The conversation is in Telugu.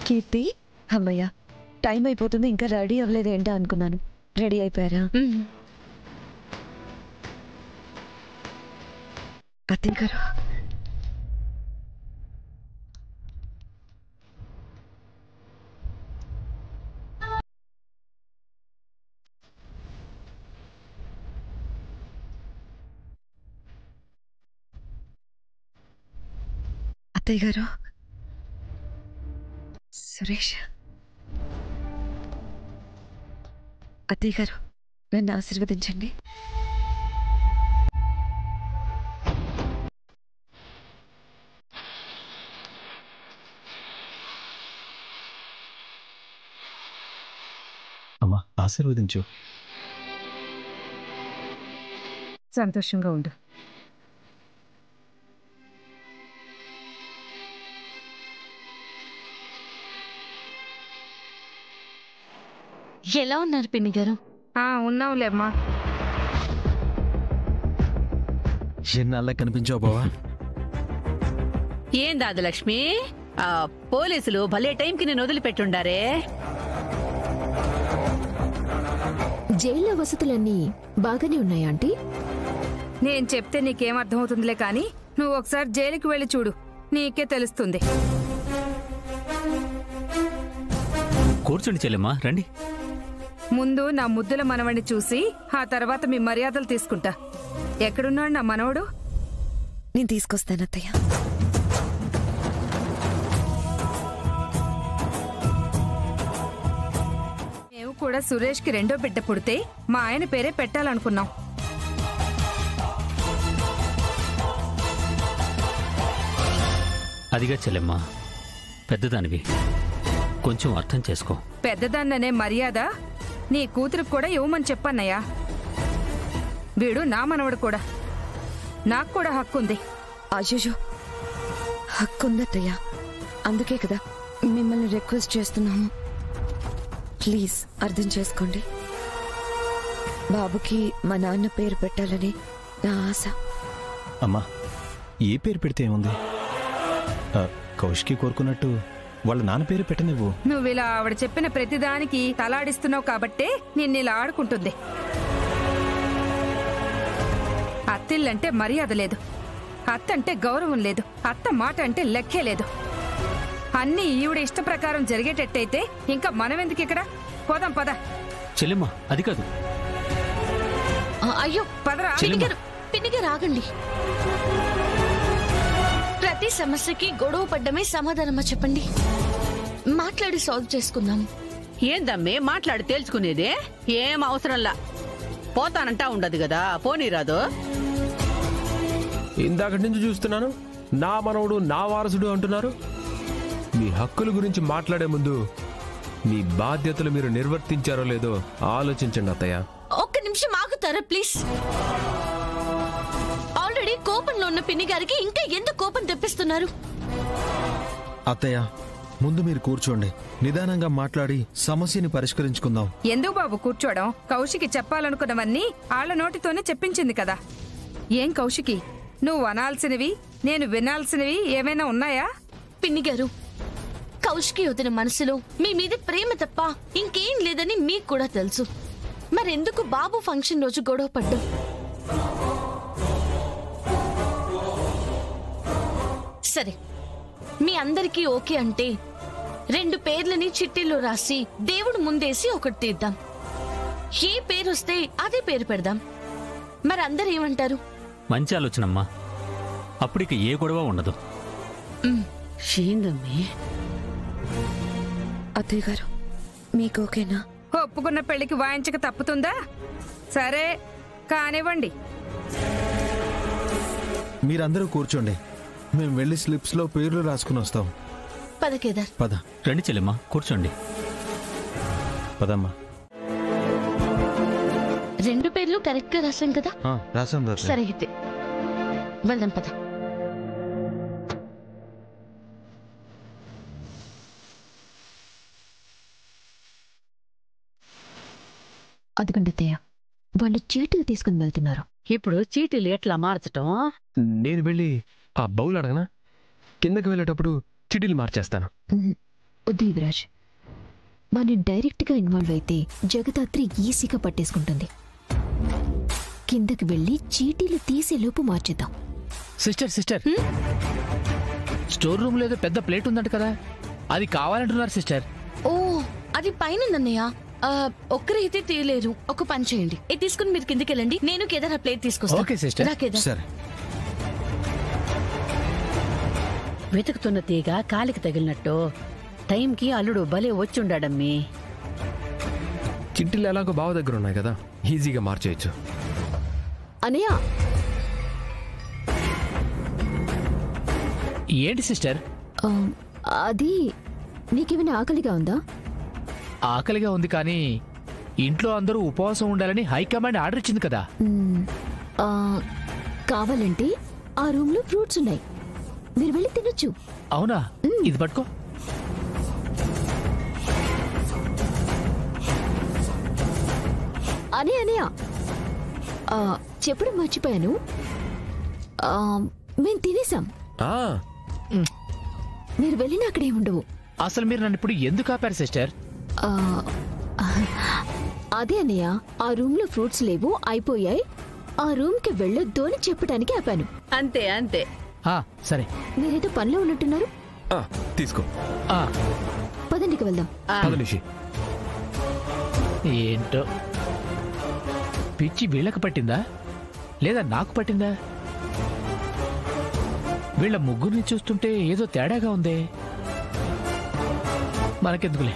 కీర్తి, అమ్మయ్య టైం అయిపోతుంది, ఇంకా రెడీ అవ్వలేదు ఏంటా అనుకున్నాను. రెడీ అయిపోయారా? అత్తయ్య గారు, అత్తయ్య గారు, సురేష్, అత్తయ్య గారు నన్ను ఆశీర్వదించండి. అమ్మా ఆశీర్వదించు. సంతోషంగా ఉండు. ఎలా ఉన్నారు పిన్ని గారు? ఉన్నావులేమ్మా. ఎన్నాళ్ళ కనిపించావు బావా? ఏం దాదు లక్ష్మి, పోలీసులు భలే టైంకి నేను వదిలిపెట్టుండారే. జైల్లో వసతులన్నీ బాగానే ఉన్నాయా ఆంటీ? నేను చెప్తే నీకేం అర్థమవుతుందిలే కానీ నువ్వు ఒకసారి జైలుకి వెళ్ళి చూడు, నీకే తెలుస్తుంది. కూర్చోండి చెల్లెమ్మా, రండి. ముందు నా ముద్దుల మనవడిని చూసి ఆ తర్వాత మీ మర్యాదలు తీసుకుంటా. ఎక్కడున్నాడు నా మనవడు? నేను తీసుకొస్తాను అత్తయ్య. మేము కూడా సురేష్ కి రెండో బిడ్డ పుడితే మా ఆయన పేరే పెట్టాలనుకున్నాం. అదిగా చెల్లెమ్మా, పెద్దదానివి, కొంచెం అర్థం చేసుకో. పెద్దదాన్ననే మర్యాద నీ కూతురికి కూడా ఇవ్వమని చెప్పన్నయ్యా. వీడు నా మనవడు కూడా, నాకు కూడా హక్కుంది. అయ్యో, హక్కుందత్తయ్య, అందుకే కదా మిమ్మల్ని రిక్వెస్ట్ చేస్తున్నాము. ప్లీజ్ అర్థం చేసుకోండి. బాబుకి మా నాన్న పేరు పెట్టాలని నా ఆశ. అమ్మా ఏ పేరు పెడితే ఏముంది? కౌశికి కోరుకున్నట్టు వాళ్ళ నాన్న పేరు పెట్టనివ్వు. నువ్వు ఇలా ఆవిడ చెప్పిన ప్రతిదానికి తలాడిస్తున్నావు కాబట్టే నిన్ను ఇలా ఆడుకుంటుంది. అత్తిళ్ళంటే మర్యాద లేదు, అత్తంటే గౌరవం లేదు, అత్త మాట అంటే లెక్కే లేదు. అన్నీ ఈవిడ ఇష్ట ప్రకారం జరిగేటట్టయితే ఇంకా మనమెందుకు ఇక్కడ? పోదాం పద. చెల్లెమ్మా అది కాదు. అయ్యో పదరా. పిన్నిగారు ఆగండి. ప్రతి సమస్యకి గొడవ పడ్డమే సమాధానమా చెప్పండి? మాట్లాడి సాల్వ్ చేసుకుందాం. ఏందమ్మే మాట్లాడి తేల్చుకునేదే? ఏం అవసరంలా, పోతానంటా ఉండదు కదా, పోనీరాదు. ఇందాకటి నుంచి చూస్తున్నాను, నా మనవడు నా వారసుడు అంటున్నారు. మీ హక్కుల గురించి మాట్లాడే ముందు మీ బాధ్యతలు మీరు నిర్వర్తించారో లేదో ఆలోచించండి అత్తయ్య. ఒక్క నిమిషం ఆగుతారా ప్లీజ్? ఆల్రెడీ కోపంలో ఉన్న పిన్ని గారికి ఇంకా ఎందుకు కోపం తెప్పిస్తున్నారు? అత్తయ్య ముందు మీరు కూర్చోండి, నిదానంగా మాట్లాడి సమస్యని పరిష్కరించుకుందాం. ఎందుకు బాబు కూర్చోవడం? కౌశికి చెప్పాలనుకున్నవన్నీ ఆళ్ల నోటితోనే చెప్పించింది కదా. ఏం కౌశికి, నువ్వు అనాల్సినవి నేను వినాల్సినవి ఏమైనా ఉన్నాయా? పిన్ని గారు, కౌశికి వదిన మనసులో మీ మీద ప్రేమ తప్ప ఇంకేం లేదని మీకు కూడా తెలుసు. మరెందుకు బాబు ఫంక్షన్ రోజు గొడవ పడ్డం? సరే, మీ అందరికీ ఓకే అంటే 2 పేర్లని చిట్టీలో రాసి దేవుడు ముందేసి ఒకటి తీద్దాం. ఏ పేరు వస్తే అదే పేరు పెడదాం. మరి అందరు ఏమంటారు? మంచి ఆలోచనమ్మా, అప్పుడిక ఏ గొడవ ఉండదు. ఏందమ్మే? అత్తయ్య గారు మీకు ఓకేనా? ఒప్పుకున్న పెళ్లికి వాయించక తప్పుతుందా? సరే కానివ్వండి. మీరందరూ కూర్చోండి, మేము వెళ్ళి స్లిప్స్ లో పేర్లు రాసుకుని వస్తాం. పద కేదార్. పద. రండి చెల్లెమ్మా, కూర్చోండి. పదమ్మా. 2 పేర్లు కరెక్ట్ గా రాసాం కదా? రాసాం. సరే అయితే వెళ్దాం పద. అదిగండి అత్తయ్య, వాళ్ళు చీటీలు తీసుకుని వెళ్తున్నారు. ఇప్పుడు చీటీలు ఎట్లా మార్చటం? నేను వెళ్ళి ఆ బౌల్ అడగనా? కిందకి వెళ్ళేటప్పుడు చీటీలు మార్చేస్తాను. వద్దు యువరాజ్, మనం డైరెక్ట్గా ఇన్వాల్వ్ అయితే జగదాత్రి ఈజీగా పట్టేసుకుంటుంది. కిందకి వెళ్ళి చీటీలు తీసేలోపు మార్చేద్దాం. సిస్టర్ స్టోర్ రూమ్ లో ఏదో పెద్ద ప్లేట్ ఉందంట కదా, అది కావాలంటున్నారు సిస్టర్. ఓ, అది పైన ఉందన్నయ్య. ఒక్కరైతే తీయలేరు. ఒక పని చేయండి, ఇది తీసుకుని మీరు కిందకి వెళ్ళండి, నేను కేదార్ ఆ ప్లేట్ తీసుకొస్తాను. Okay sister. సరే. వెతుకుతున్న తీగ కాలికి తగిలినట్టు టైంకి అల్లుడు భలే వచ్చి ఉండాడమ్మీ. చిట్టీలు ఎలాగో బావ దగ్గర ఉన్నాయి కదా, ఈజీగా మార్చేయచ్చు. అనయ్య, ఏంటి సిస్టర్? అది నీకేమైనా ఆకలిగా ఉందా? ఆకలిగా ఉంది, కానీ ఇంట్లో అందరూ ఉపవాసం ఉండాలని హైకమాండ్ ఆర్డర్ ఇచ్చింది కదా. కావాలంటే ఆ రూమ్ లో ఫ్రూట్స్ ఉన్నాయి, మీరు వెళ్ళి తినొచ్చు. అవునా? ఇది పట్టుకో. అనయ్య, చెప్పడం మర్చిపోయాను, మేము తినేసాం. మీరు వెళ్ళిన అక్కడే ఉండవు. అసలు మీరు నన్ను ఇప్పుడు ఎందుకు ఆపారు సిస్టర్? అదే అన్నయ్య, ఆ రూమ్ లో ఫ్రూట్స్ లేవు, అయిపోయాయి, ఆ రూమ్ కి వెళ్ళొద్దు అని చెప్పడానికి ఆపాను. అంతే అంతే. సరే. మీరేదో పనిలో ఉన్నట్టున్నారు. తీసుకో. పదండికి వెళ్దాం. ఏంటో పిచ్చి వీళ్ళకి పట్టిందా లేదా నాకు పట్టిందా? వీళ్ళ ముగ్గురిని చూస్తుంటే ఏదో తేడాగా ఉంది. మనకెందుకులే.